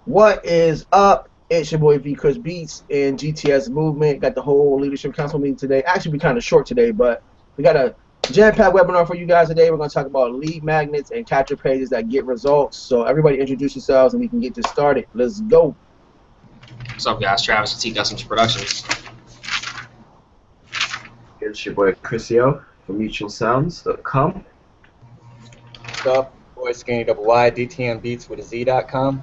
What is up? It's your boy V Chris Beats and GTS Movement. Got the whole leadership council meeting today. Actually, we kind of short today, but we got a jam-packed webinar for you guys today. We're going to talk about lead magnets and capture pages that get results. So everybody introduce yourselves and we can get this started. Let's go. What's up, guys? Travis with T Customs Productions. It's your boy Chrisio from MutualSounds.com. What's up? Boy Skinny Double Y, DTMBeats with a Z.com.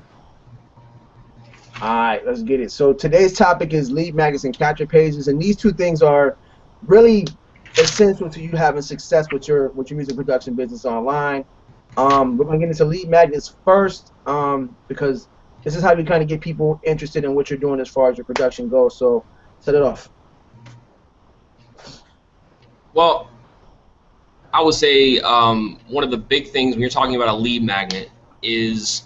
All right, let's get it. So today's topic is lead magnets and capture pages, and these two things are really essential to you having success with your music production business online. We're gonna get into lead magnets first because this is how you kind of get people interested in what you're doing as far as your production goes. So set it off. Well, I would say one of the big things when you're talking about a lead magnet is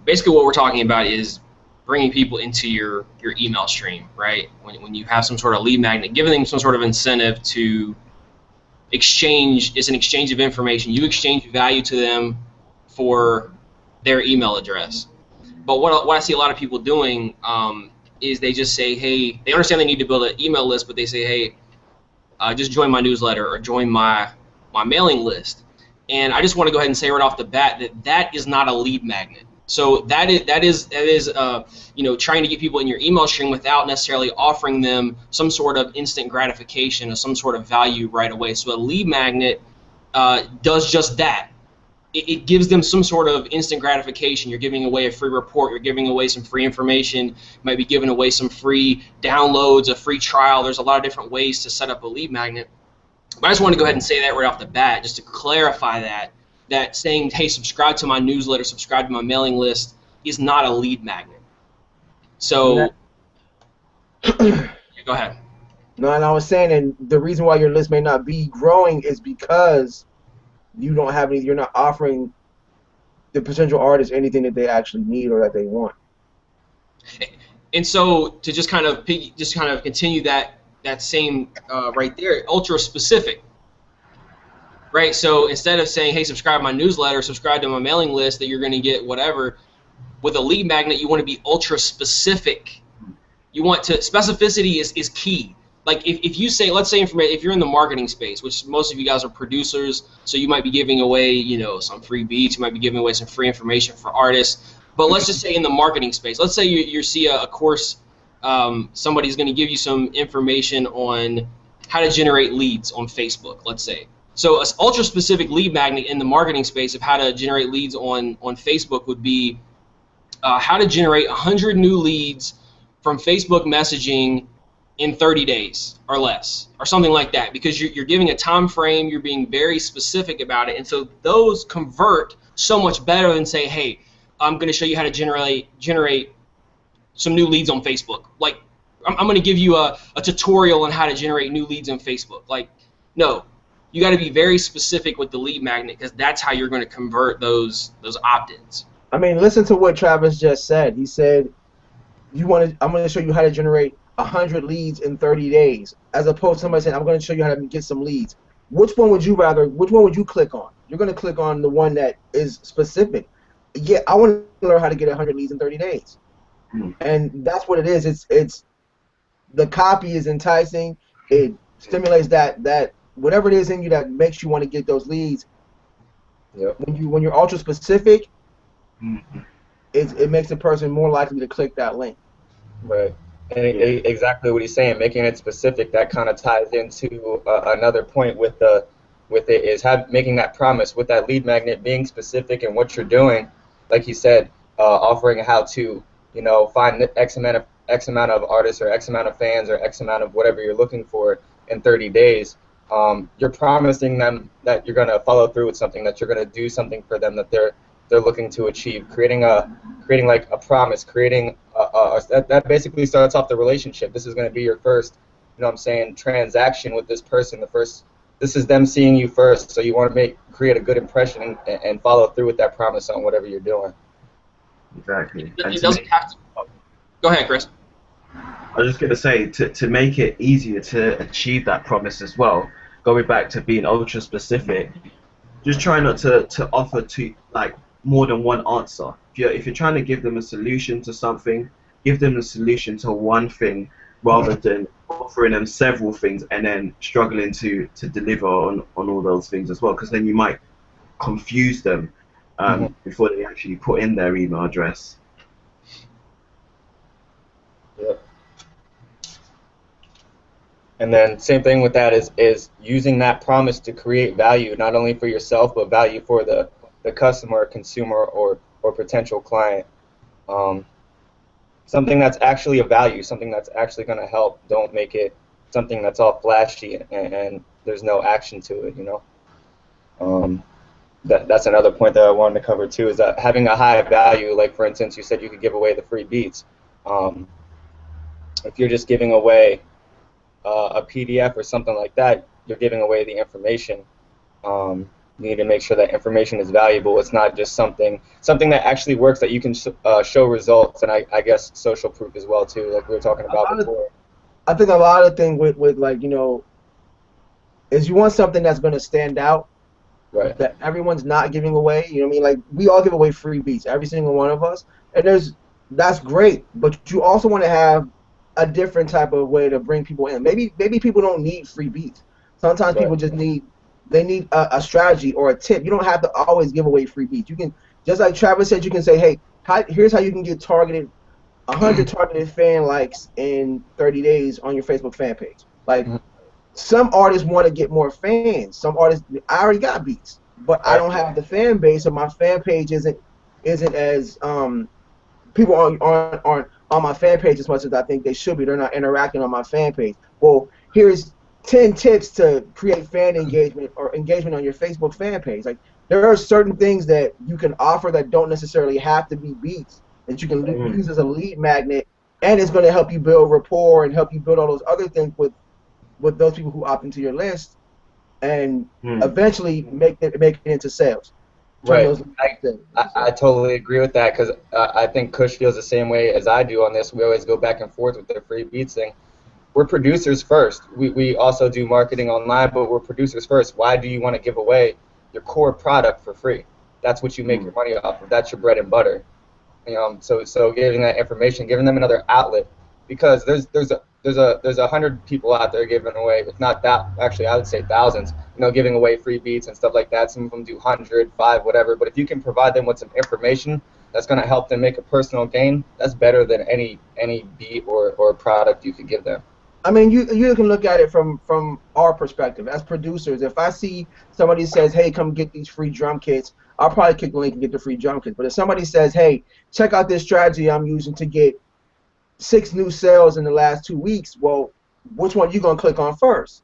basically what we're talking about is bringing people into your email stream, right? When you have some sort of lead magnet, giving them some sort of incentive to exchange, it's an exchange of information. You exchange value to them for their email address. But what I see a lot of people doing is they just say, hey, they understand they need to build an email list, but they say, hey, just join my newsletter or join my mailing list. And I just want to go ahead and say right off the bat that that is not a lead magnet. So that is trying to get people in your email stream without necessarily offering them some sort of instant gratification or some sort of value right away. So a lead magnet does just that. It gives them some sort of instant gratification. You're giving away a free report. You're giving away some free information. You might be giving away some free downloads, a free trial. There's a lot of different ways to set up a lead magnet. But I just want to go ahead and say that right off the bat, just to clarify that saying, hey, subscribe to my newsletter, subscribe to my mailing list is not a lead magnet. So, yeah, go ahead. No, and I was saying, and the reason why your list may not be growing is because you don't have any, you're not offering the potential artists anything that they actually need or that they want. And so to just kind of continue that same right there, ultra specific. Right, so instead of saying, hey, subscribe to my newsletter, subscribe to my mailing list that you're going to get whatever, with a lead magnet you want to be ultra specific. You want to, specificity is key. Like if you say, let's say if you're in the marketing space, which most of you guys are producers, so you might be giving away, some free beats, you might be giving away some free information for artists, but let's just say in the marketing space, let's say you see a course, somebody's going to give you some information on how to generate leads on Facebook, let's say. So an ultra-specific lead magnet in the marketing space of how to generate leads on Facebook would be how to generate 100 new leads from Facebook messaging in 30 days or less, or something like that, because you're giving a time frame, you're being very specific about it, and so those convert so much better than say, hey, I'm going to show you how to generate some new leads on Facebook. Like, I'm going to give you a tutorial on how to generate new leads on Facebook. Like, no. You got to be very specific with the lead magnet because that's how you're going to convert those opt-ins. I mean, listen to what Travis just said. He said, I'm going to show you how to generate 100 leads in 30 days, as opposed to somebody saying, I'm going to show you how to get some leads. Which one would you click on? You're going to click on the one that is specific. Yeah, I want to learn how to get 100 leads in 30 days. And that's what it is. It's the copy is enticing. It stimulates that whatever it is in you that makes you want to get those leads. Yep. When you're ultra specific, it makes a person more likely to click that link. Right. And exactly what he's saying, making it specific, that kind of ties into another point with it is making that promise with that lead magnet, being specific in what you're doing. Like he said, offering how to, find X amount of artists or X amount of fans or X amount of whatever you're looking for in 30 days. You're promising them that you're going to follow through with something, that you're going to do something for them that they're looking to achieve. Creating like a promise, that basically starts off the relationship. This is going to be your first, transaction with this person. This is them seeing you first, so you want to create a good impression and follow through with that promise on whatever you're doing. Exactly. It doesn't have to. Go ahead, Chris. I was just going to say, to make it easier to achieve that promise as well, going back to being ultra specific, just try not to offer more than one answer. If you're trying to give them a solution to something, give them the solution to one thing rather than offering them several things and then struggling to deliver on all those things as well, because then you might confuse them before they actually put in their email address. Yep. And then same thing with that is using that promise to create value, not only for yourself, but value for the customer, consumer, or potential client. Something that's actually a value, something that's actually going to help. Don't make it something that's all flashy and there's no action to it, you know. That's another point that I wanted to cover too, is that having a high value, like for instance, you said you could give away the free beats. If you're just giving away a PDF or something like that, you're giving away the information. You need to make sure that information is valuable. It's not just something that actually works, that you can show results, and I guess social proof as well too, like we were talking about before. I think a lot of things with like, you know, is you want something that's going to stand out, right? That everyone's not giving away. You know what I mean? Like, we all give away free beats, every single one of us, and that's great. But you also want to have a different type of way to bring people in. Maybe people don't need free beats. Sometimes people just need a strategy or a tip. You don't have to always give away free beats. You can, just like Travis said, you can say, hey, here's how you can get 100 targeted fan likes in 30 days on your Facebook fan page. Like, some artists want to get more fans. Some artists, I already got beats, but I don't have the fan base, so my fan page isn't as people aren't on my fan page as much as I think they should be. They're not interacting on my fan page. Well, here's 10 tips to create fan engagement or engagement on your Facebook fan page. Like, there are certain things that you can offer that don't necessarily have to be beats, that you can use as a lead magnet, and it's going to help you build rapport and help you build all those other things with those people who opt into your list, and eventually make it into sales. Right. I totally agree with that, because I think Kush feels the same way as I do on this. We always go back and forth with the free beats thing. We're producers first. We also do marketing online, but we're producers first. Why do you want to give away your core product for free? That's what you make your money off of. That's your bread and butter. You know, so giving that information, giving them another outlet, because there's 100 people out there giving away, if not that, actually I would say thousands, you know, giving away free beats and stuff like that. Some of them do 100, 5, whatever. But if you can provide them with some information that's going to help them make a personal gain, that's better than any beat or product you could give them. I mean, you can look at it from our perspective as producers. If I see somebody says, hey, come get these free drum kits, I'll probably click the link and get the free drum kits. But if somebody says, hey, check out this strategy I'm using to get 6 new sales in the last 2 weeks, well, which one are you going to click on first?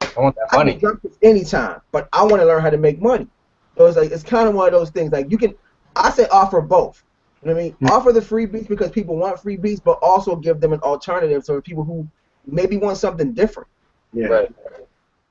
I want that money. I can drum kits anytime, but I want to learn how to make money. So it's like, it's kind of one of those things. Like, I say offer both. You know what I mean? Offer the free beats because people want free beats, but also give them an alternative so people who maybe want something different. Yeah. Right.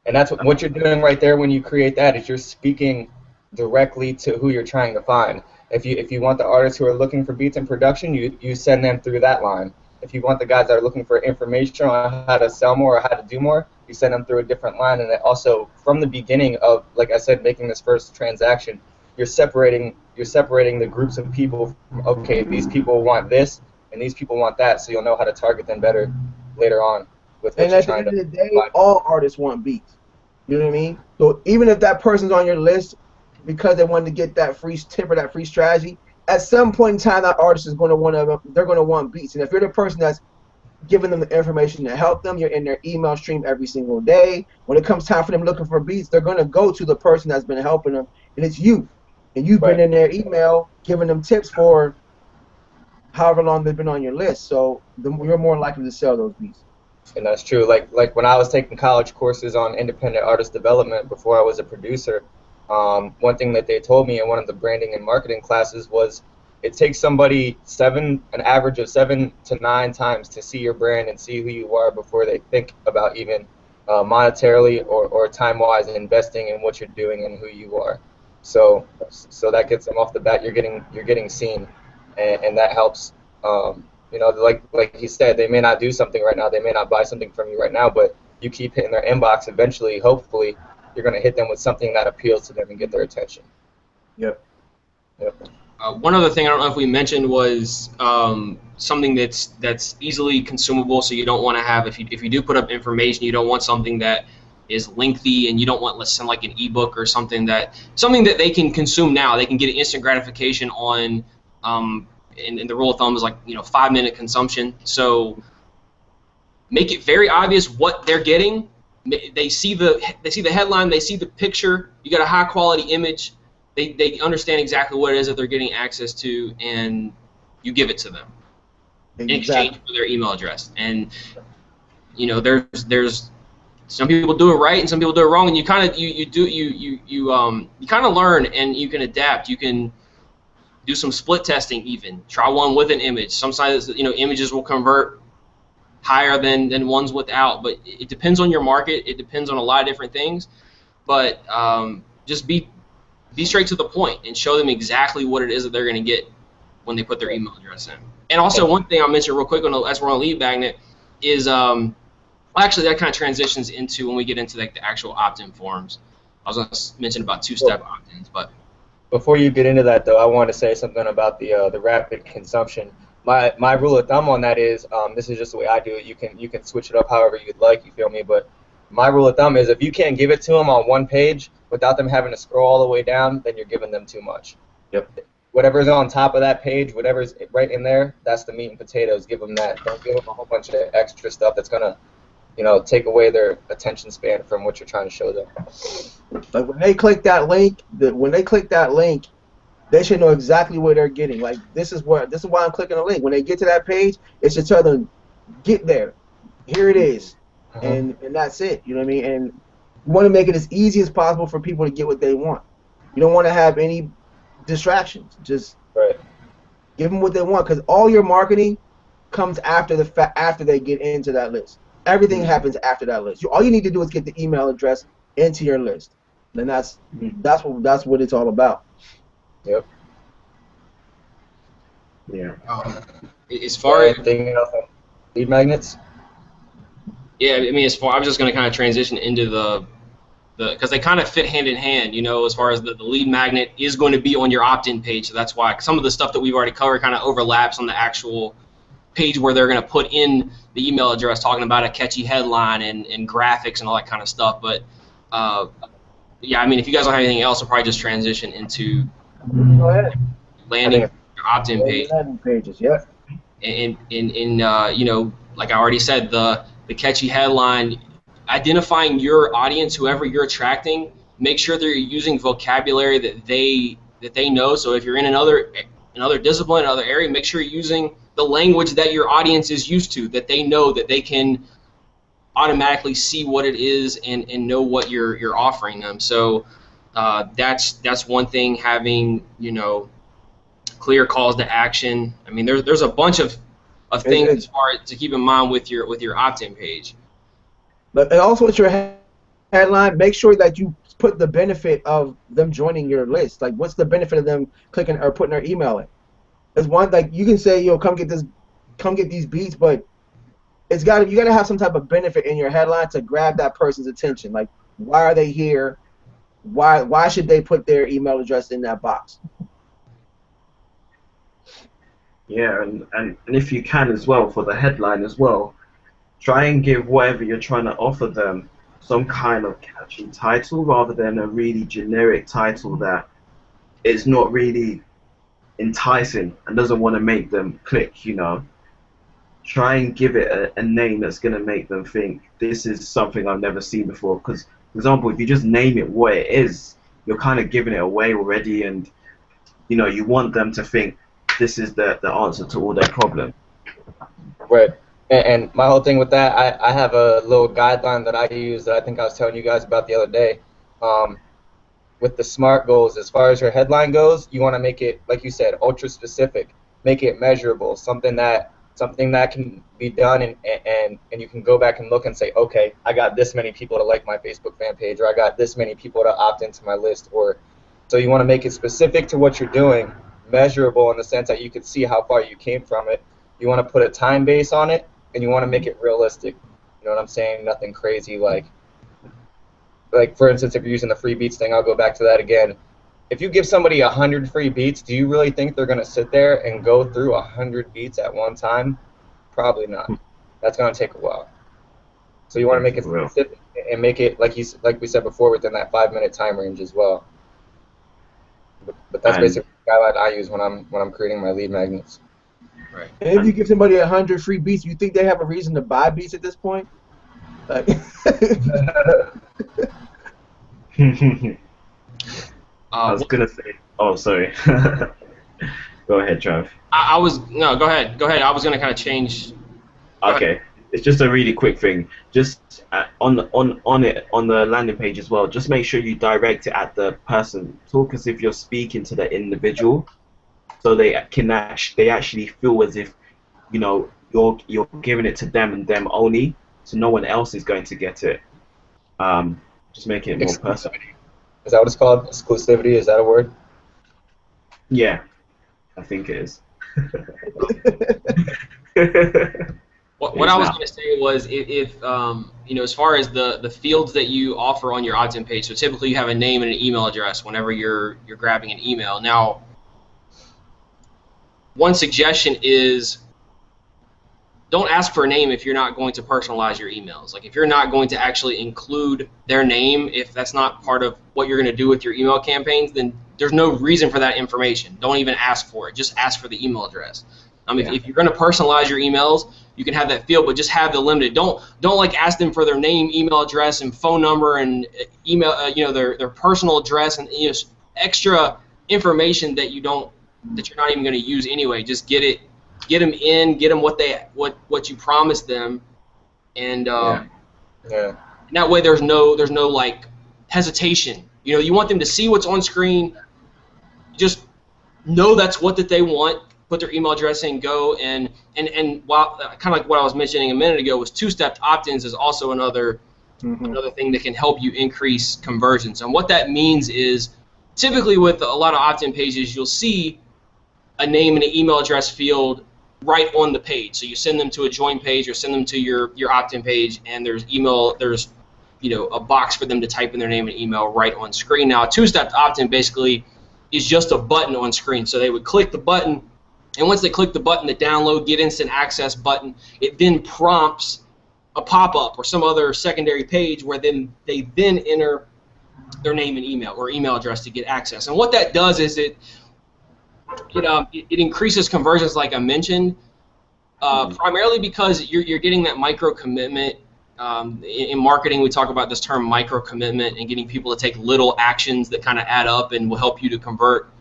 And that's what you're doing right there when you create that, is you're speaking directly to who you're trying to find. If you want the artists who are looking for beats and production, you send them through that line. If you want the guys that are looking for information on how to sell more or how to do more, you send them through a different line. And also, from the beginning of, like I said, making this first transaction, you're separating the groups of people from, okay, these people want this and these people want that, so you'll know how to target them better later on with what and you're at the trying end to of the day, find. all artists want beats. You know what I mean? So even if that person's on your list because they wanted to get that free tip or that free strategy, at some point in time, that artist is going to want beats. And if you're the person that's giving them the information to help them, you're in their email stream every single day. When it comes time for them looking for beats, they're going to go to the person that's been helping them, and it's you. And you've been in their email giving them tips for however long they've been on your list. So you're more likely to sell those beats. And that's true. Like when I was taking college courses on independent artist development before I was a producer, one thing that they told me in one of the branding and marketing classes was it takes somebody an average of 7 to 9 times to see your brand and see who you are before they think about even monetarily or time-wise investing in what you're doing and who you are. So that gets them off the bat. You're getting seen, and that helps. You know, like he said, they may not do something right now, they may not buy something from you right now, but you keep hitting their inbox, eventually, hopefully, you're going to hit them with something that appeals to them and get their attention. Yep. Yep. One other thing I don't know if we mentioned was something that's easily consumable. So you don't want to have, if you do put up information, you don't want something that is lengthy, and you don't want, let's say, like an ebook or something that they can consume now. They can get instant gratification on. And the rule of thumb is like 5-minute consumption. So make it very obvious what they're getting. They see the headline, they see the picture. You got a high quality image. They understand exactly what it is that they're getting access to, and you give it to them in exchange for their email address. And there's some people do it right and some people do it wrong, and you kind of learn, and you can adapt. You can do some split testing, even try one with an image. Sometimes images will convert higher than ones without, but it depends on your market. It depends on a lot of different things. But just be straight to the point and show them exactly what it is that they're going to get when they put their email address in. And also, one thing I'll mention real quick as we're on Lead Magnet is, actually that kind of transitions into when we get into like the actual opt-in forms. I was going to mention about two-step opt-ins, but before you get into that, though, I want to say something about the rapid consumption. My rule of thumb on that is, this is just the way I do it. You can switch it up however you'd like. You feel me? But my rule of thumb is, if you can't give it to them on one page without them having to scroll all the way down, then you're giving them too much. Yep. Whatever's on top of that page, whatever's right in there, that's the meat and potatoes. Give them that. Don't give them a whole bunch of extra stuff that's gonna, take away their attention span from what you're trying to show them. Like when they click that link, they should know exactly what they're getting. Like this is why I'm clicking a link. When they get to that page, it should tell them, get there. Here it is. And that's it. You know what I mean? And you want to make it as easy as possible for people to get what they want. You don't want to have any distractions. Just give them what they want, because all your marketing comes after after they get into that list. Everything happens after that list. All you need to do is get the email address into your list. Then that's what it's all about. Yep. Yeah. As far as anything else on lead magnets? Yeah, I mean, I was just going to kind of transition into the because they kind of fit hand in hand, as far as the lead magnet is going to be on your opt-in page. So that's why some of the stuff that we've already covered kind of overlaps on the actual page where they're going to put in the email address, talking about a catchy headline and graphics and all that kind of stuff. But yeah, I mean, if you guys don't have anything else, I'll probably just transition into Go ahead. landing your opt-in page. Landing pages, yeah. And like I already said, the catchy headline, identifying your audience, whoever you're attracting, make sure that you're using vocabulary that they know. So if you're in another discipline, another area, make sure you're using the language that your audience is used to, that they know, that they can automatically see what it is and know what you're offering them. So that's one thing, having clear calls to action. I mean, there's a bunch of things as far to keep in mind with your opt-in page. But also with your headline, make sure that you put the benefit of them joining your list. Like, what's the benefit of them clicking or putting their email in? There's one, like, you can say, come get these beats, but you gotta have some type of benefit in your headline to grab that person's attention. Like, why are they here? Why should they put their email address in that box? Yeah, and if you can as well, for the headline as well, try and give whatever you're trying to offer them some kind of catchy title rather than a really generic title that is not really enticing and doesn't want to make them click, Try and give it a name that's going to make them think, this is something I've never seen before. Because, for example, if you just name it what it is, you're kind of giving it away already, and, you want them to think this is the answer to all their problems. Right. And my whole thing with that, I have a little guideline that I use that I think I was telling you guys about the other day. With the SMART goals, as far as your headline goes, you want to make it, like you said, ultra specific. Make it measurable, something that can be done, and you can go back and look and say, okay, I got this many people to like my Facebook fan page, or I got this many people to opt into my list. Or so you want to make it specific to what you're doing, measurable in the sense that you can see how far you came from it. You want to put a time base on it, and you want to make it realistic. You know what I'm saying? Nothing crazy like for instance, if you're using the free beats thing, I'll go back to that again. if you give somebody 100 free beats, do you really think they're gonna sit there and go through 100 beats at one time? Probably not. That's gonna take a while. So you want to make it specific and make it like we said before within that 5-minute time range as well. But that's basically the guideline I use when I'm creating my lead magnets. Right. And if you give somebody 100 free beats, you think they have a reason to buy beats at this point? Like, I was gonna say. Oh, sorry. Go ahead, Trav. Go ahead. Go ahead. I was gonna kind of change. Okay. It's just a really quick thing. Just on the landing page as well. Just make sure you direct it at the person. Talk as if you're speaking to the individual, so they actually feel as if, you know, you're giving it to them and them only, so no one else is going to get it. Just make it more personal. Is that what it's called? Exclusivity? Is that a word? Yeah, I think it is. What I was going to say was if you know, as far as the fields that you offer on your opt-in page, so typically you have a name and an email address whenever you're grabbing an email. Now, one suggestion is don't ask for a name if you're not going to personalize your emails. Like if you're not going to actually include their name, if that's not part of what you're going to do with your email campaigns, then there's no reason for that information. Don't even ask for it. Just ask for the email address. If you're going to personalize your emails, you can have that field, but just have the limited. Don't like ask them for their name, email address, and phone number, and email. Their personal address, and extra information that you're not even going to use anyway. Just get them in, get them what you promised them, and that way there's no like hesitation. You want them to see what's on screen. Just know that's what that they want. Put their email address in, go, and while kind of like what I was mentioning a minute ago was two-step opt-ins is also another thing that can help you increase conversions. And what that means is typically with a lot of opt-in pages, you'll see a name and an email address field right on the page. So you send them to a join page or send them to your opt-in page, and there's a box for them to type in their name and email right on screen. Now, a two-step opt-in basically is just a button on screen. So they would click the button. And once they click the button, the download, get instant access button, it then prompts a pop-up or some other secondary page where they then enter their name and email or email address to get access. And what that does is it increases conversions, like I mentioned, primarily because you're getting that micro commitment. In marketing, we talk about this term micro commitment and getting people to take little actions that kind of add up and will help you to convert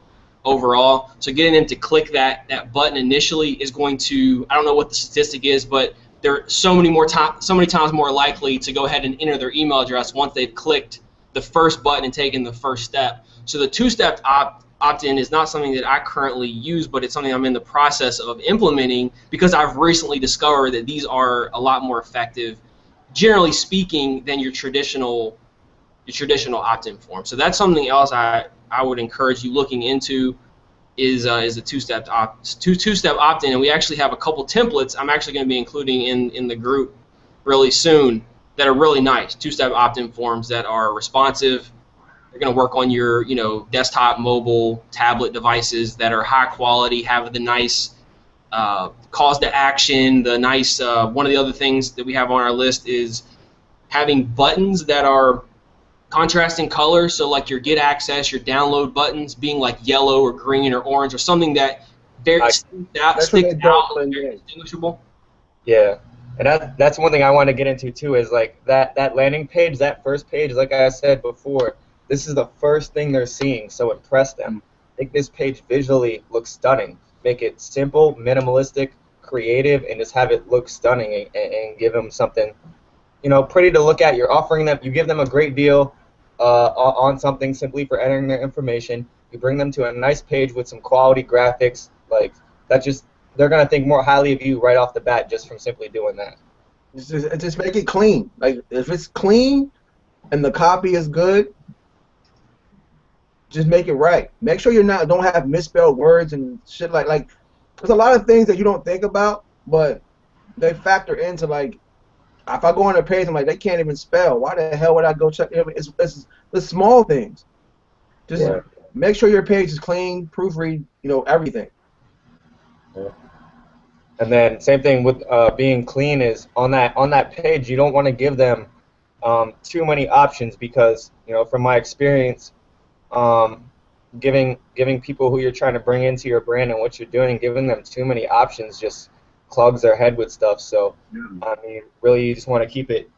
overall. So getting them to click that button initially is going to, I don't know what the statistic is, but they're so many times more likely to go ahead and enter their email address once they've clicked the first button and taken the first step. So the two-step opt-in is not something that I currently use, but it's something I'm in the process of implementing because I've recently discovered that these are a lot more effective, generally speaking, than your traditional opt-in form. So that's something else I would encourage you looking into is a two-step opt-in, and we actually have a couple templates I'm actually going to be including in the group really soon that are really nice, two-step opt-in forms that are responsive. They're going to work on your desktop, mobile, tablet devices that are high quality, have the nice calls to action. The nice one of the other things that we have on our list is having buttons that are contrasting colors, so like your get access, your download buttons being like yellow or green or orange or something that sticks out, very distinguishable. Yeah, and that's one thing I want to get into too is like that landing page, that first page, like I said before, this is the first thing they're seeing, so impress them. Make this page visually look stunning. Make it simple, minimalistic, creative, and just have it look stunning and give them something pretty to look at. You're offering them, you give them a great deal on something simply for entering their information. You bring them to a nice page with some quality graphics, like that. They're gonna think more highly of you right off the bat just from simply doing that. Just make it clean. Like if it's clean and the copy is good, just make it right. Make sure don't have misspelled words and shit like. There's a lot of things that you don't think about, but they factor into like. If I go on their page, I'm like, they can't even spell. Why the hell would I go check? It's the small things. Just Make sure your page is clean, proofread, everything. Yeah. And then same thing with being clean is on that page you don't want to give them too many options because from my experience, giving people who you're trying to bring into your brand and what you're doing, giving them too many options just clogs their head with stuff. So I mean, really, you just want to keep it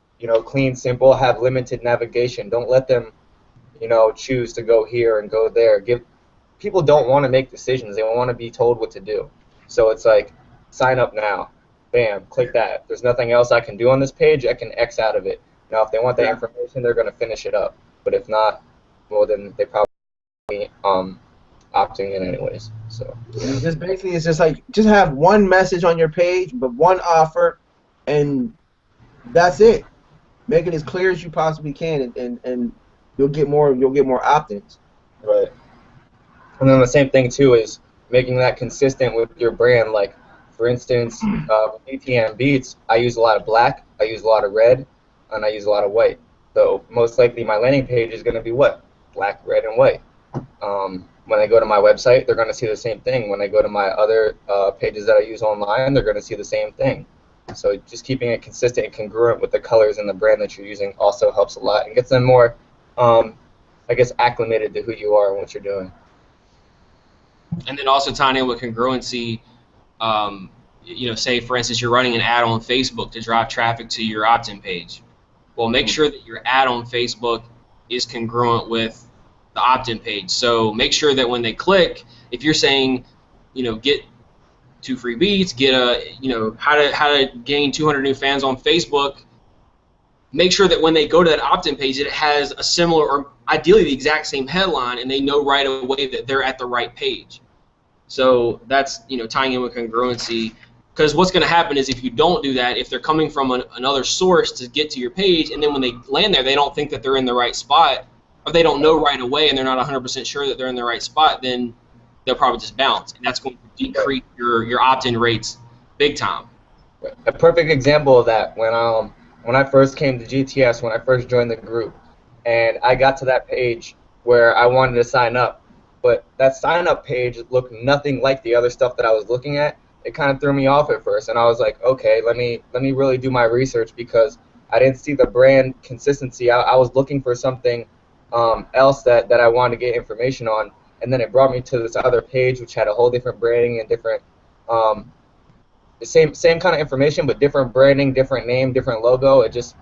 clean, simple, have limited navigation. Don't let them choose to go here and go there. People don't want to make decisions. They want to be told what to do. So it's like, sign up now. Bam, click that. If there's nothing else I can do on this page, I can X out of it. Now, if they want that information, they're going to finish it up. But if not, well, then they probably opting in anyways. So just basically, it's just like just have one message on your page, but one offer, and that's it. Make it as clear as you possibly can, and you'll get more opt-ins. Right. And then the same thing too is making that consistent with your brand. Like, for instance, with DTM Beats, I use a lot of black, I use a lot of red, and I use a lot of white. So most likely my landing page is going to be what? Black, red, and white. When they go to my website, they're going to see the same thing. When they go to my other pages that I use online, they're going to see the same thing. So just keeping it consistent and congruent with the colors and the brand that you're using also helps a lot and gets them more, I guess, acclimated to who you are and what you're doing. And then also tying in with congruency, say for instance you're running an ad on Facebook to drive traffic to your opt-in page. Well, make sure that your ad on Facebook is congruent with the opt-in page. So make sure that when they click, if you're saying, get 2 free beats, get how to gain 200 new fans on Facebook, make sure that when they go to that opt-in page, it has a similar or ideally the exact same headline, and they know right away that they're at the right page. So that's tying in with congruency, because what's going to happen is if you don't do that, if they're coming from another source to get to your page, and then when they land there, they don't think that they're in the right spot, or they don't know right away, and they're not 100% sure that they're in the right spot, then they'll probably just bounce, and that's going to decrease your opt-in rates big time. A perfect example of that, when I first came to GTS, when I first joined the group, and I got to that page where I wanted to sign up, but that sign-up page looked nothing like the other stuff that I was looking at. It kind of threw me off at first, and I was like, okay, let me really do my research, because I didn't see the brand consistency. I was looking for something else that I wanted to get information on, and then it brought me to this other page which had a whole different branding and different the same kind of information, but different branding, different name, different logo. It's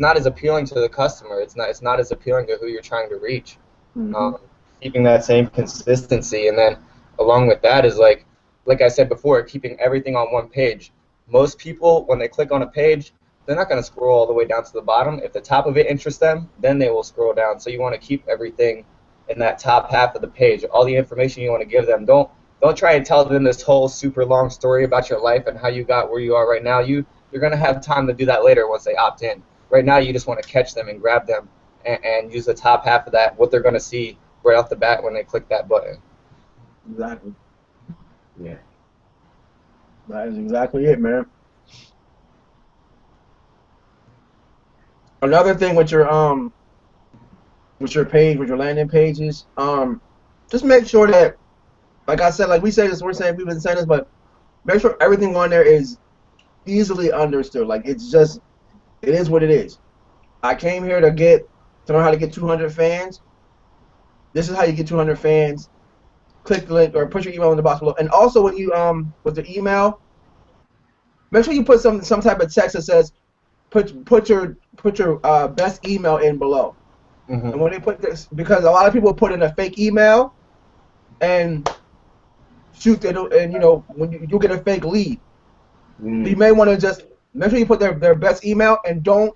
not as appealing to the customer. It's not as appealing to who you're trying to reach. Keeping that same consistency, and then along with that is like I said before, keeping everything on one page. Most people, when they click on a page, they're not going to scroll all the way down to the bottom. If the top of it interests them, then they will scroll down. So you want to keep everything in that top half of the page. All the information you want to give them. Don't try and tell them this whole super long story about your life and how you got where you are right now. You're going to have time to do that later once they opt in. Right now, you just want to catch them and grab them and use the top half of that, what they're going to see right off the bat when they click that button. Exactly. Yeah. That is exactly it, man. Another thing with your page, with your landing pages, just make sure that, like I said, like we say this, we've been saying this, but make sure everything on there is easily understood. Like it is what it is. I came here to know how to get 200 fans. This is how you get 200 fans. Click the link or put your email in the box below. And also, when you with the email, make sure you put some type of text that says, put your best email in below. And when they put this, because a lot of people put in a fake email, and shoot, and when you get a fake lead, you may want to just make sure you put their best email, and don't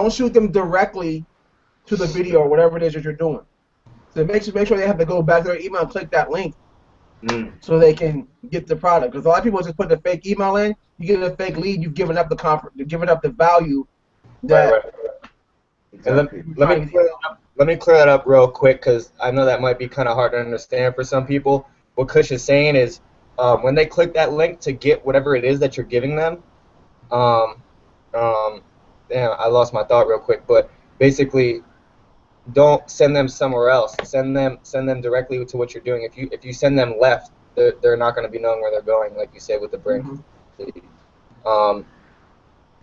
shoot them directly to the video or whatever it is that you're doing. So make sure they have to go back to their email and click that link so they can get the product. Because a lot of people just put the fake email in, you get a fake lead, you've given up you've given up the value that. Right. Exactly. Let me clear that up real quick, because I know that might be kind of hard to understand for some people. What Kush is saying is, when they click that link to get whatever it is that you're giving them, damn, I lost my thought real quick, but basically, don't send them somewhere else. Send them directly to what you're doing. If you send them left, they're not going to be knowing where they're going, like you said with the brand.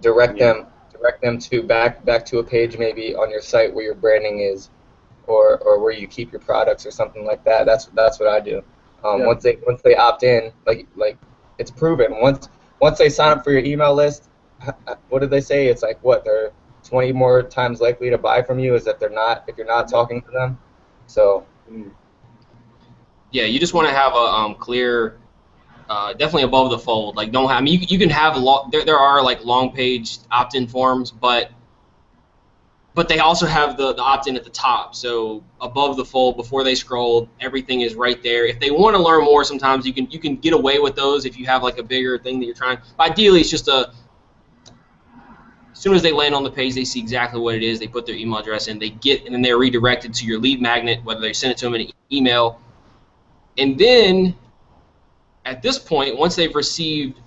Direct them to back to a page maybe on your site where your branding is, or where you keep your products or something like that. That's what I do. Once they opt in, like it's proven. Once they sign up for your email list, what did they say? It's like what, they're 20 more times likely to buy from you is that if you're not talking to them. So yeah, you just want to have a clear, definitely above the fold. Like don't have. I mean, you can have there are like long page opt-in forms, but they also have the opt-in at the top. So above the fold, before they scroll, everything is right there. If they want to learn more, sometimes you can get away with those if you have like a bigger thing that you're trying. Ideally, it's just as soon as they land on the page, they see exactly what it is. They put their email address in, and then they're redirected to your lead magnet, whether they send it to them in an email. And then at this point, once they've received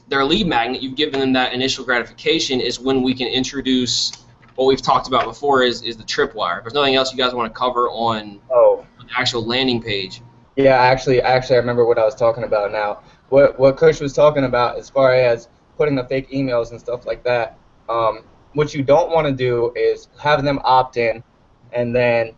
their lead magnet, you've given them that initial gratification, is when we can introduce what we've talked about before is the tripwire. If there's nothing else you guys want to cover on the actual landing page. Yeah, actually I remember what I was talking about now. What Kush was talking about as far as putting the fake emails and stuff like that, what you don't want to do is have them opt in, and then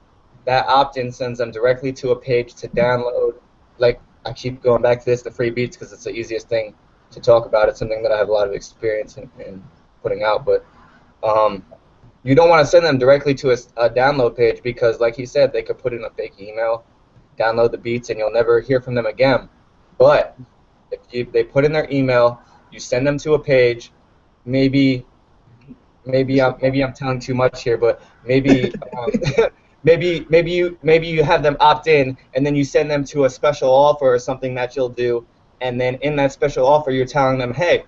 that opt-in sends them directly to a page to download. Like, I keep going back to this, the free beats, because it's the easiest thing to talk about. It's something that I have a lot of experience in putting out, but you don't want to send them directly to a download page, because like he said, they could put in a fake email, download the beats, and you'll never hear from them again. But if they put in their email, you send them to a page, maybe I'm telling too much here, but maybe maybe you have them opt in, and then you send them to a special offer or something that you'll do, and then in that special offer you're telling them, hey,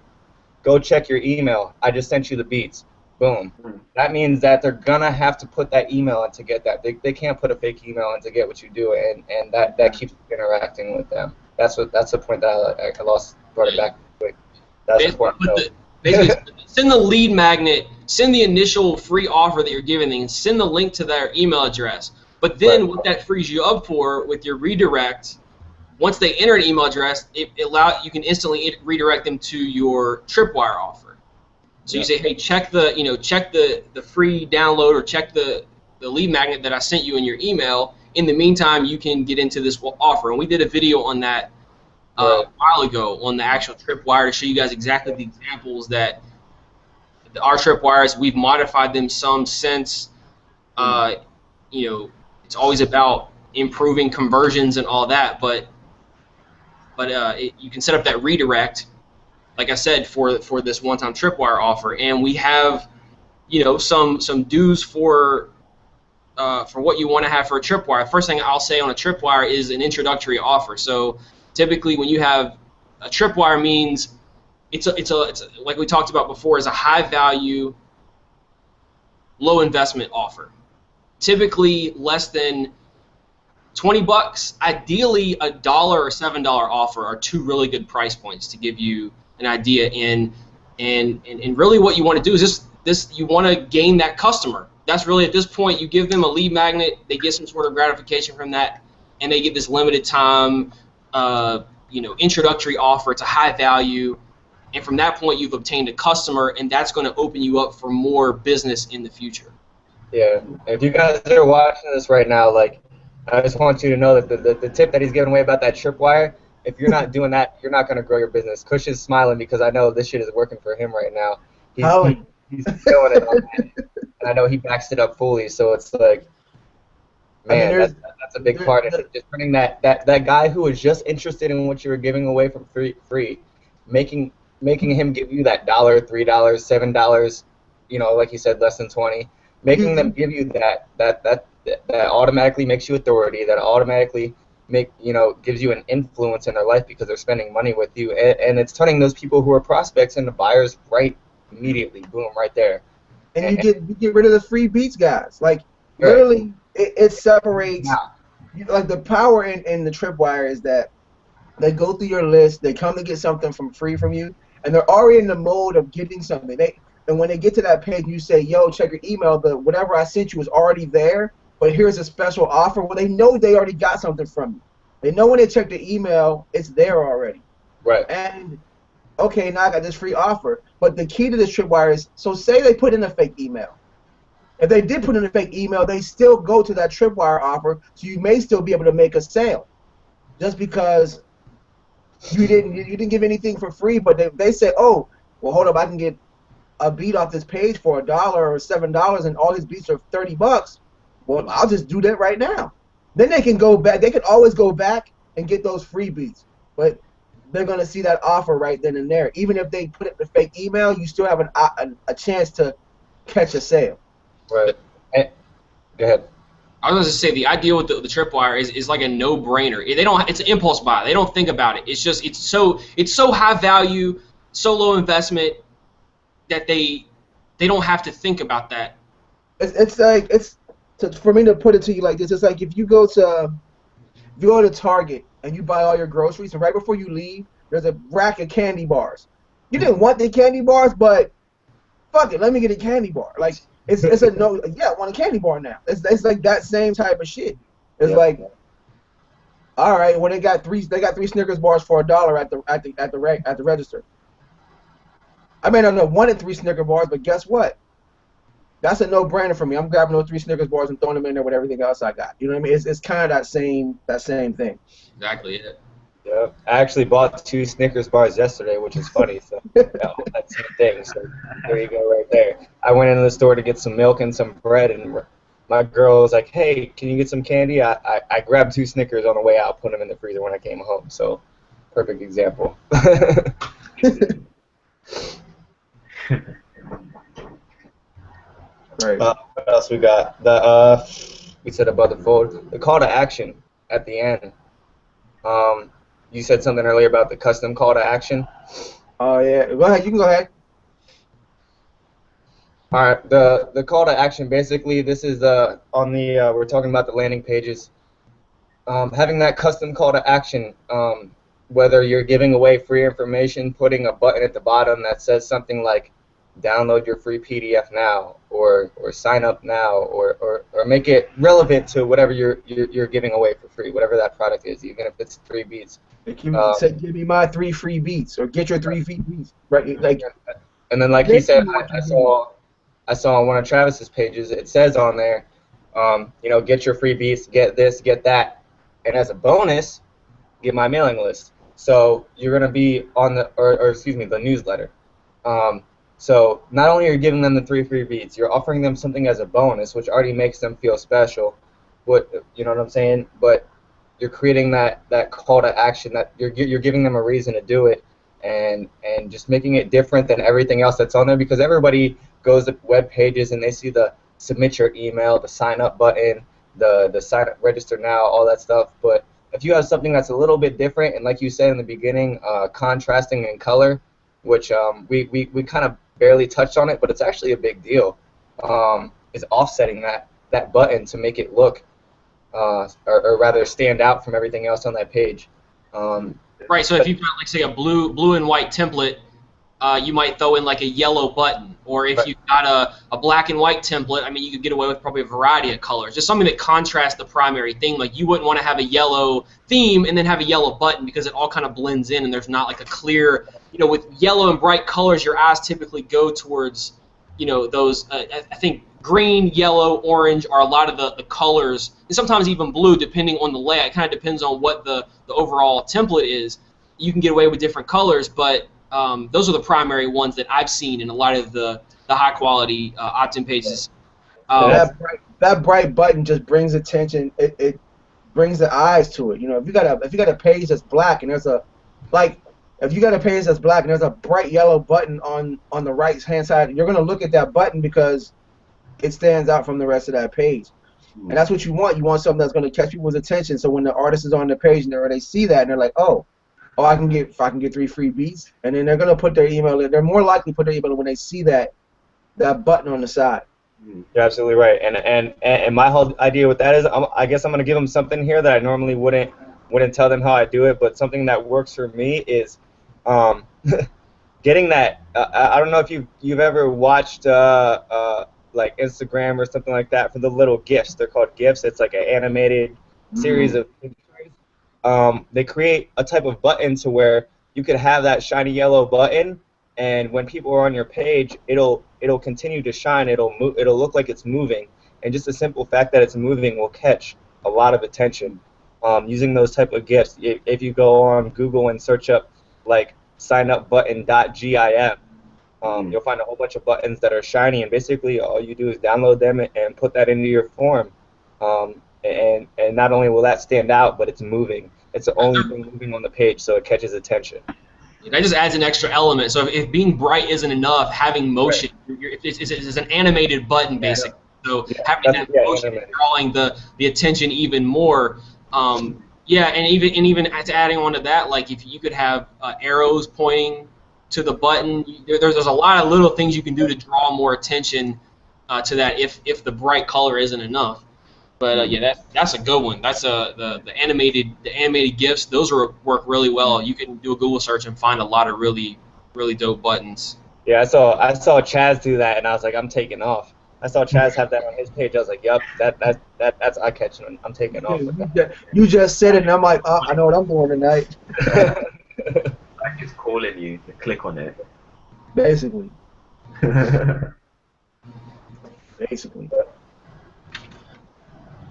go check your email, I just sent you the beats. Boom. That means that they're gonna have to put that email in to get that. They can't put a fake email in to get what you do, and that keeps interacting with them. That's the point that I lost. Brought it back quick. That's important. Basically, send the lead magnet, send the initial free offer that you're giving them, and send the link to their email address. But then what that frees you up for with your redirect, once they enter an email address, you can instantly redirect them to your tripwire offer. So you say, hey, check the free download, or check the lead magnet that I sent you in your email. In the meantime, you can get into this offer. And we did a video on that a while ago on the actual tripwire to show you guys exactly the examples that our tripwires, we've modified them some since. It's always about improving conversions and all that, but you can set up that redirect, like I said, for this one-time tripwire offer, and we have, some dues for what you want to have for a tripwire. First thing I'll say on a tripwire is an introductory offer. So typically, when you have a tripwire, means it's like we talked about before, is a high-value, low-investment offer. Typically less than $20. Ideally, $1 or $7 offer are two really good price points to give you an idea. And really, what you want to do is you want to gain that customer. That's really, at this point, you give them a lead magnet, they get some sort of gratification from that, and they get this limited time, introductory offer. It's a high value, and from that point, you've obtained a customer, and that's going to open you up for more business in the future. Yeah, if you guys are watching this right now, like, I just want you to know that the tip that he's giving away about that tripwire, if you're not doing that, you're not going to grow your business. Kush is smiling because I know this shit is working for him right now. He's doing it on that. And I know he backs it up fully, so it's like, man, that's a big part of it. Just bringing that guy who was just interested in what you were giving away for free, making him give you that $1, $3, $7, like you said, less than 20, making them give you that automatically makes you authority, that automatically gives you an influence in their life because they're spending money with you, and it's turning those people who are prospects into buyers right immediately, boom, right there. And you get rid of the free beats guys. Like, literally, it separates. Like, the power in the tripwire is that they go through your list, they come to get something free from you, and they're already in the mode of getting something. and when they get to that page, you say, "Yo, check your email. The whatever I sent you is already there, but here's a special offer." Well, they know they already got something from you. They know when they check the email, it's there already. Right. And okay, now I got this free offer. But the key to this tripwire is, so say they put in a fake email. If they did put in a fake email, they still go to that tripwire offer, so you may still be able to make a sale. Just because you didn't give anything for free, but they say, oh, well, hold up, I can get a beat off this page for $1 or $7, and all his beats are $30. Well, I'll just do that right now. Then they can go back. They can always go back and get those free beats, but they're gonna see that offer right then and there. Even if they put it in the fake email, you still have a chance to catch a sale. Right. Go ahead. I was going to say the idea with the tripwire is like a no-brainer. They don't. It's an impulse buy. They don't think about it. It's just it's so high value, so low investment that they don't have to think about that. It's like for me to put it to you like this. It's like if you go to Target and you buy all your groceries, and right before you leave, there's a rack of candy bars. You didn't want the candy bars, but fuck it, let me get a candy bar. Like it's a no. Yeah, I want a candy bar now. It's like that same type of shit. It's like, all right, well they got three Snickers bars for $1 at the register. I may not have wanted 3 Snicker bars, but guess what? That's a no-brainer for me. I'm grabbing those 3 Snickers bars and throwing them in there with everything else I got. You know what I mean? It's kind of that same thing. Exactly. Yeah, I actually bought 2 Snickers bars yesterday, which is funny. So that's the same thing. So there you go, right there. I went into the store to get some milk and some bread, and my girl was like, "Hey, can you get some candy?" I grabbed 2 Snickers on the way out, put them in the freezer when I came home. So perfect example. Right. What else we got? We said about the fold. The call to action at the end. You said something earlier about the custom call to action. Oh yeah, go ahead. You can go ahead. All right. The call to action, basically, this is on the we're talking about the landing pages. Having that custom call to action, whether you're giving away free information, putting a button at the bottom that says something like download your free PDF now, or sign up now, or make it relevant to whatever you're giving away for free, whatever that product is, even if it's 3 beats. Say, give me my 3 free beats, or get your 3 free beats, right? Like, and then like he said, I saw on one of Travis's pages, it says on there, get your free beats, get this, get that, and as a bonus, get my mailing list. So you're gonna be on the newsletter. So not only are you giving them the 3 free beats, you're offering them something as a bonus, which already makes them feel special. You know what I'm saying? But you're creating that call to action, that you're giving them a reason to do it, and just making it different than everything else that's on there, because everybody goes to web pages and they see the submit your email, the sign up button, the sign up, register now, all that stuff. But if you have something that's a little bit different, and like you said in the beginning, contrasting in color, which we kind of barely touched on it, but it's actually a big deal, is offsetting that button to make it look, or rather stand out from everything else on that page. Right, so if you've got, like, say, a blue and white template, you might throw in, like, a yellow button. Or if you've got a black and white template, I mean, you could get away with probably a variety of colors. Just something that contrasts the primary thing. Like, you wouldn't want to have a yellow theme and then have a yellow button, because it all kind of blends in and there's not, like, a clear, with yellow and bright colors, your eyes typically go towards, those, I think green, yellow, orange are a lot of the colors, and sometimes even blue, depending on the layout. It kind of depends on what the overall template is. You can get away with different colors, but those are the primary ones that I've seen in a lot of the high-quality opt-in pages. That bright button just brings attention. It brings the eyes to it. If you got a page that's black and there's a bright yellow button on the right-hand side, you're gonna look at that button because it stands out from the rest of that page. And that's what you want. You want something that's gonna catch people's attention. So when the artist is on the page and they see that and they're like, oh, I can get 3 free beats, and then they're gonna put their email in. They're more likely to put their email in when they see that button on the side. You're absolutely right. And my whole idea with that is, I guess I'm gonna give them something here that I normally wouldn't tell them how I do it, but something that works for me is getting that. I don't know if you've ever watched like Instagram or something like that for the little GIFs. They're called GIFs. It's like an animated series of pictures. They create a type of button to where you could have that shiny yellow button, and when people are on your page, it'll continue to shine. It'll look like it's moving, and just the simple fact that it's moving will catch a lot of attention. Using those type of GIFs, if you go on Google and search up like signupbutton.gif, you'll find a whole bunch of buttons that are shiny, and basically all you do is download them and put that into your form. And not only will that stand out, but it's moving. It's the only thing moving on the page, so it catches attention. That just adds an extra element. So if being bright isn't enough, having motion, it's an animated button basically. So having that motion, drawing the attention even more. And even adding on to that, like if you could have arrows pointing to the button, there's a lot of little things you can do to draw more attention to that if the bright color isn't enough. But that's a good one. That's the animated GIFs. Those work really well. You can do a Google search and find a lot of really dope buttons. Yeah, I saw Chaz do that, and I was like, I'm taking off. I saw Chaz have that on his page. I was like, yep, that's eye catching. I'm taking off. You just said it, and I'm like, oh, I know what I'm doing tonight. Like it's calling you to click on it. Basically. Basically.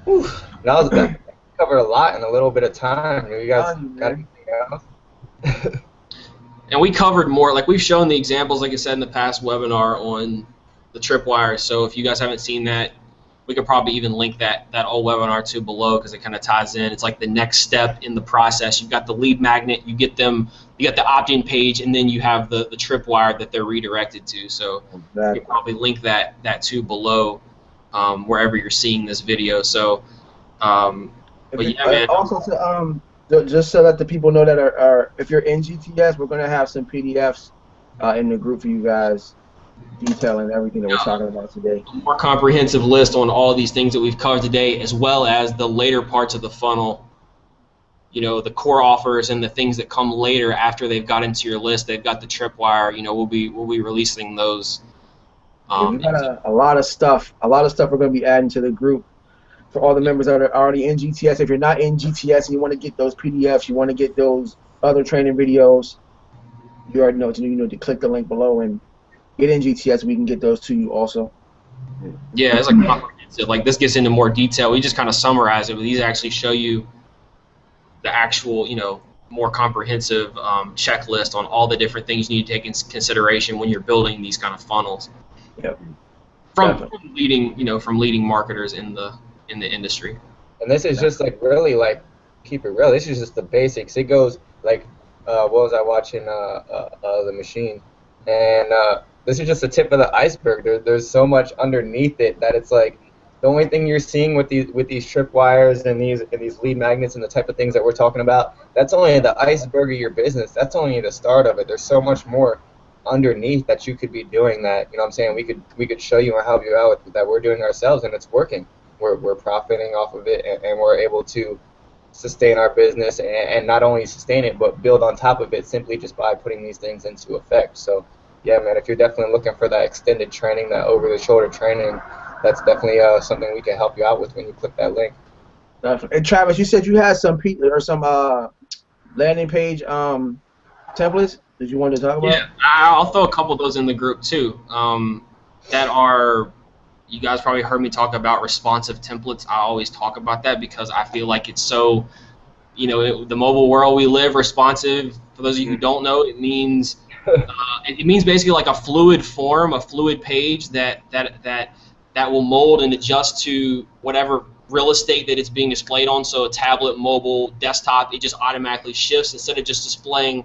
Whew. That covered a lot in a little bit of time. You guys got anything else? And we covered more. Like we've shown the examples, like I said in the past webinar on the tripwire. So if you guys haven't seen that, we could probably even link that old webinar to below because it kind of ties in. It's like the next step in the process. You've got the lead magnet, you got the opt-in page, and then you have the tripwire that they're redirected to. So you can probably link that to below wherever you're seeing this video. So, but yeah, man. Also, just so that the people know that are if you're in GTS, we're gonna have some PDFs in the group for you guys, detailing everything that we're talking about today. A more comprehensive list on all these things that we've covered today, as well as the later parts of the funnel. You know, the core offers and the things that come later after they've got into your list. They've got the tripwire. You know, we'll be releasing those. We've got a lot of stuff. A lot of stuff we're going to be adding to the group for all the members that are already in GTS. If you're not in GTS and you want to get those PDFs, you want to get those other training videos, you already know what to do. You know to click the link below and get in GTS. We can get those to you also. Yeah, it's like comprehensive. Like this gets into more detail. We just kind of summarize it, but these actually show you the actual, more comprehensive checklist on all the different things you need to take into consideration when you're building these kind of funnels. Yep. From leading marketers in the industry. And this is just like really like keep it real. This is just the basics. It goes like what was I watching The Machine, and this is just the tip of the iceberg. There's so much underneath it that it's like the only thing you're seeing with these tripwires and these lead magnets and the type of things that we're talking about, that's only the iceberg of your business. That's only the start of it. There's so much more underneath that you could be doing that. You know what I'm saying? We could show you and help you out with that we're doing ourselves, and it's working. We're profiting off of it, and we're able to sustain our business and not only sustain it but build on top of it simply just by putting these things into effect. So yeah, man, if you're definitely looking for that extended training, that over-the-shoulder training, that's definitely something we can help you out with when you click that link. And Travis, you said you had some landing page templates that you wanted to talk about? Yeah, I'll throw a couple of those in the group too. That are, you guys probably heard me talk about responsive templates. I always talk about that because I feel like it's so, the mobile world we live, responsive. For those of you who don't know, it means basically like a fluid form, a fluid page that will mold and adjust to whatever real estate that it's being displayed on. So a tablet, mobile, desktop, it just automatically shifts instead of just displaying.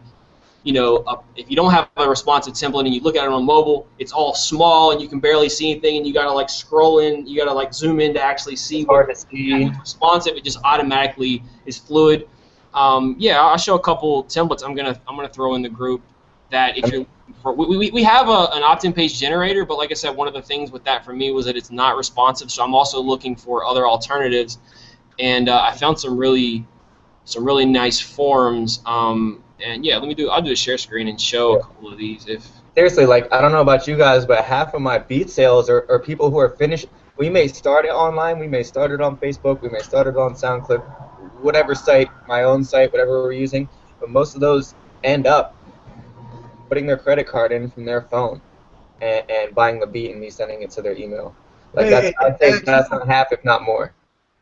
If you don't have a responsive template and you look at it on mobile, it's all small and you can barely see anything, and you gotta like scroll in, you gotta like zoom in to actually see what's responsive. It just automatically is fluid. I'll show a couple templates I'm gonna throw in the group that if you're for, we have an opt-in page generator, but like I said, one of the things with that for me was that it's not responsive, so I'm also looking for other alternatives, and I found some really nice forms. And yeah, I'll do a share screen and show a couple of these if. Seriously, like, I don't know about you guys, but half of my beat sales are people who are finished. We may start it online, we may start it on Facebook, we may start it on SoundClip, whatever site, my own site, whatever we're using, but most of those end up putting their credit card in from their phone and buying the beat and me sending it to their email. Like, I'd say that's not half, if not more.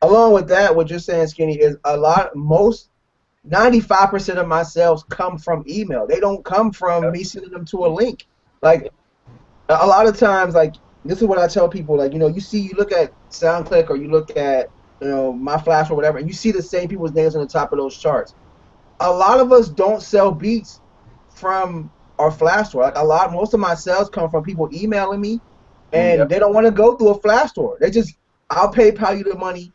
Along with that, what you're saying, Skinny, is 95% of my sales come from email. They don't come from me sending them to a link. Like, a lot of times, like, this is what I tell people, like, you look at SoundClick or you look at, My Flash or whatever, and you see the same people's names on the top of those charts. A lot of us don't sell beats from our Flash store. Like, most of my sales come from people emailing me, and they don't want to go through a Flash store. I'll PayPal you the money.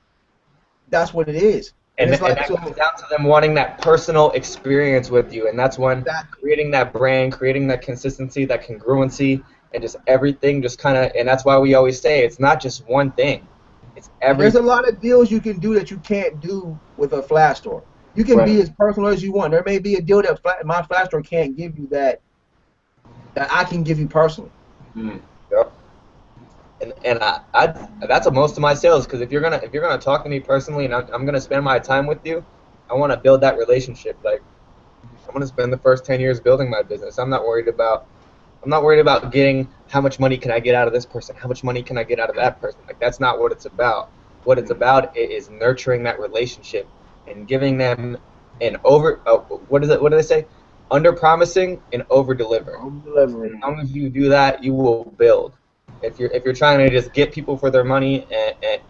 That's what it is. And that comes down to them wanting that personal experience with you, and that's when creating that brand, creating that consistency, that congruency, and just everything just kind of, and that's why we always say it's not just one thing. It's everything. There's a lot of deals you can do that you can't do with a Flash store. You can be as personal as you want. There may be a deal that my Flash store can't give you that I can give you personally. Mm-hmm. Yep. And that's most of my sales, because if you're gonna talk to me personally and I'm gonna spend my time with you, I want to build that relationship. Like, I'm gonna spend the first 10 years building my business. I'm not worried about getting how much money can I get out of this person, how much money can I get out of that person. Like, that's not what it's about. What it's about is nurturing that relationship and giving them what do they say? Under promising and over delivering. As long as you do that, you will build. If you're trying to just get people for their money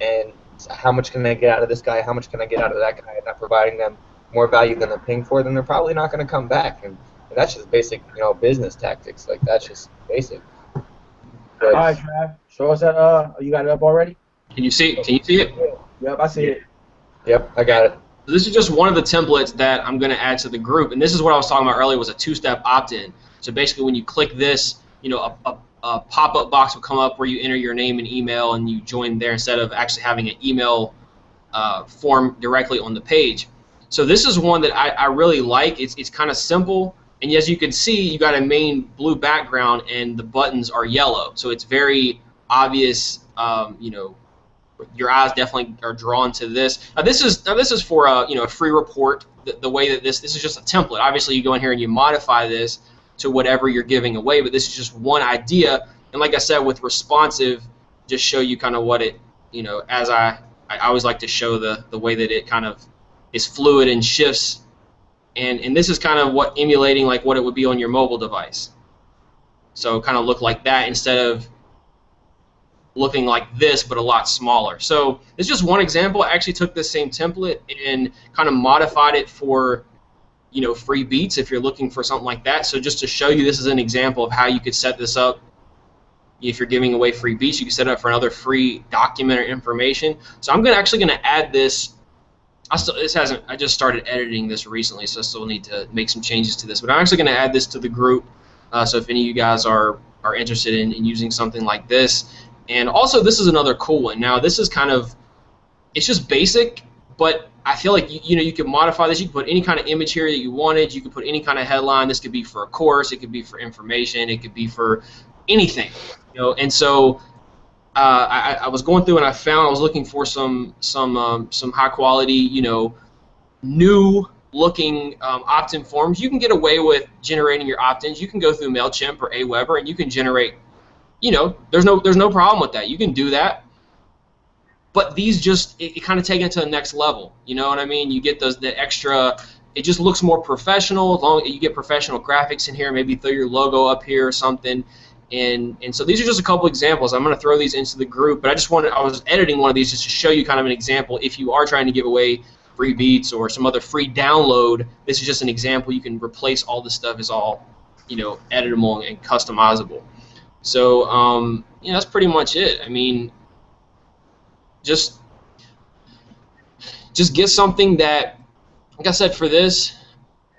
and how much can I get out of this guy, how much can I get out of that guy, and not providing them more value than they're paying for, then they're probably not going to come back. And that's just basic, business tactics. Like, that's just basic. All right, Trav. Show us that. You got it up already? Can you see it? Yep, I see it. Yep, I got it. So this is just one of the templates that I'm going to add to the group, and this is what I was talking about earlier, was a two-step opt-in. So basically, when you click this, a pop-up box will come up where you enter your name and email, and you join there instead of actually having an email form directly on the page. So this is one that I really like. It's kind of simple, and as you can see, you got a main blue background, and the buttons are yellow. So it's very obvious. Your eyes definitely are drawn to this. Now this is for a free report. The way that this is just a template. Obviously, you go in here and you modify this to whatever you're giving away, but this is just one idea. And like I said, with responsive, just show you kind of what it, as I always like to show the way that it kind of is fluid and shifts. And this is kind of what emulating like what it would be on your mobile device. So kind of look like that instead of looking like this, but a lot smaller. So it's just one example. I actually took this same template and kind of modified it for free beats if you're looking for something like that. So just to show you, this is an example of how you could set this up. If you're giving away free beats, you can set it up for another free document or information. So I'm actually going to add this. I just started editing this recently, so I still need to make some changes to this. But I'm actually going to add this to the group. So if any of you guys are interested in using something like this. And also, this is another cool one. Now, this is it's just basic, but I feel like you can modify this. You can put any kind of image here that you wanted. You can put any kind of headline. This could be for a course. It could be for information. It could be for anything. And so I was going through and I was looking for some high quality, new looking opt-in forms. You can get away with generating your opt-ins. You can go through MailChimp or Aweber and you can generate. There's no problem with that. You can do that. But these just it kind of take it to the next level. You know what I mean? You get the extra. It just looks more professional. As long as you get professional graphics in here, maybe throw your logo up here or something. And so these are just a couple examples. I'm going to throw these into the group. But I was editing one of these just to show you kind of an example. If you are trying to give away free beats or some other free download, this is just an example. You can replace all this stuff. It's all editable and customizable. So that's pretty much it. I mean, just get something that, like I said, for this,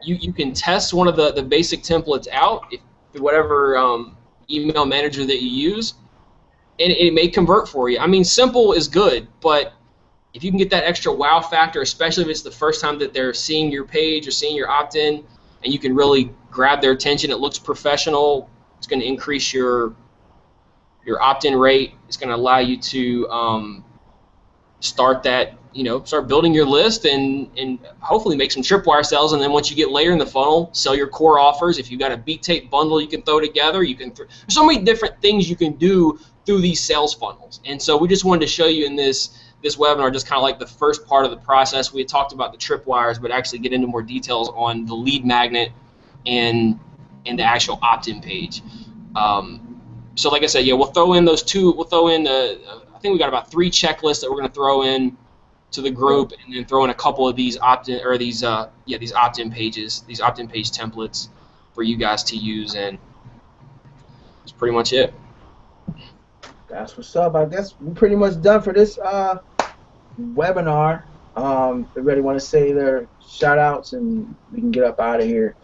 you can test one of the basic templates out, whatever email manager that you use, and it may convert for you. I mean, simple is good, but if you can get that extra wow factor, especially if it's the first time that they're seeing your page or seeing your opt-in, and you can really grab their attention. It looks professional. It's going to increase your opt-in rate. It's going to allow you to start building your list and hopefully make some tripwire sales. And then once you get later in the funnel, sell your core offers. If you've got a beat tape bundle you can throw together, there's so many different things you can do through these sales funnels. And so we just wanted to show you in this webinar just kind of like the first part of the process. We had talked about the tripwires, but actually get into more details on the lead magnet and the actual opt-in page. So like I said, yeah, we'll throw in those two. We'll throw in I think we got about 3 checklists that we're going to throw in to the group, and then throw in a couple of these opt-in or these opt-in pages, these opt-in page templates for you guys to use, and that's pretty much it. That's what's up. I guess we're pretty much done for this webinar. Everybody want to say their shout outs and we can get up out of here.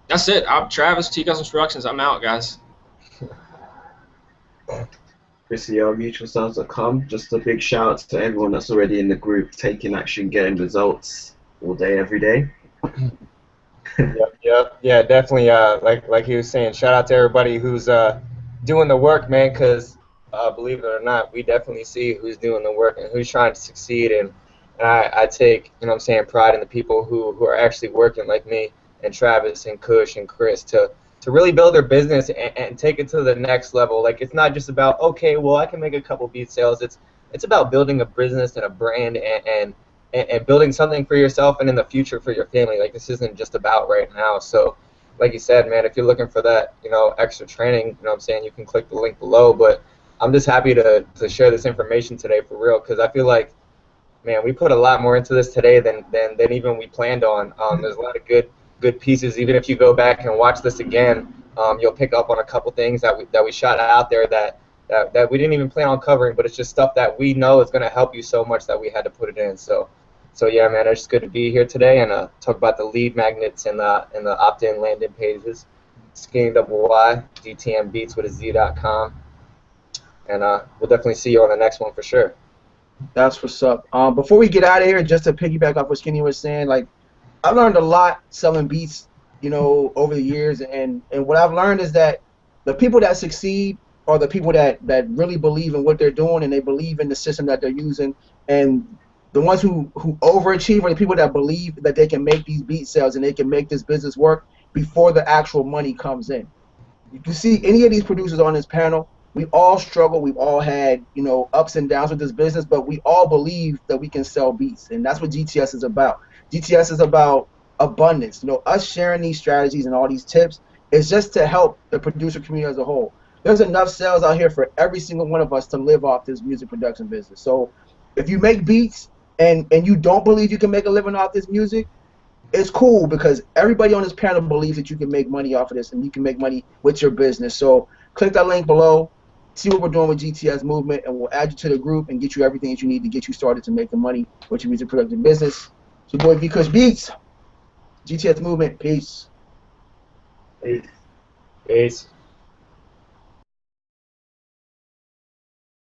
That's it. I'm Travis, T Customs Productions. I'm out, guys. ChrisYoMutualSales.com. Just a big shout out to everyone that's already in the group, taking action, getting results all day, every day. Yeah, definitely. Like he was saying, shout out to everybody who's doing the work, man. Because believe it or not, we definitely see who's doing the work and who's trying to succeed. And I take, pride in the people who are actually working, like me and Travis and Kush and Chris, to really build their business and take it to the next level. Like, it's not just about, okay, well, I can make a couple beat sales. It's about building a business and a brand and building something for yourself and in the future for your family. Like, this isn't just about right now. So, like you said, man, if you're looking for that, extra training, you can click the link below. But I'm just happy to share this information today for real, because I feel like, man, we put a lot more into this today than even we planned on. There's a lot of good pieces. Even if you go back and watch this again, you'll pick up on a couple things that we shot out there that we didn't even plan on covering, but it's just stuff that we know is going to help you so much that we had to put it in. So yeah, man, it's good to be here today and talk about the lead magnets and the opt-in landing pages. SkinnyY, DTMBeats with a Z.com, and we'll definitely see you on the next one for sure. That's what's up. Before we get out of here, just to piggyback off what Skinny was saying, like, I've learned a lot selling beats, over the years, and what I've learned is that the people that succeed are the people that really believe in what they're doing and they believe in the system that they're using, and the ones who overachieve are the people that believe that they can make these beat sales and they can make this business work before the actual money comes in. You can see any of these producers on this panel, we all struggle, we've all had, ups and downs with this business, but we all believe that we can sell beats, and that's what GTS is about. GTS is about abundance. Us sharing these strategies and all these tips is just to help the producer community as a whole. There's enough sales out here for every single one of us to live off this music production business. So if you make beats and you don't believe you can make a living off this music, it's cool, because everybody on this panel believes that you can make money off of this and you can make money with your business. So click that link below, see what we're doing with GTS Movement, and we'll add you to the group and get you everything that you need to get you started to make the money with your music production business. It's your boy V-Kush Beats, GTS Movement. Peace. Peace.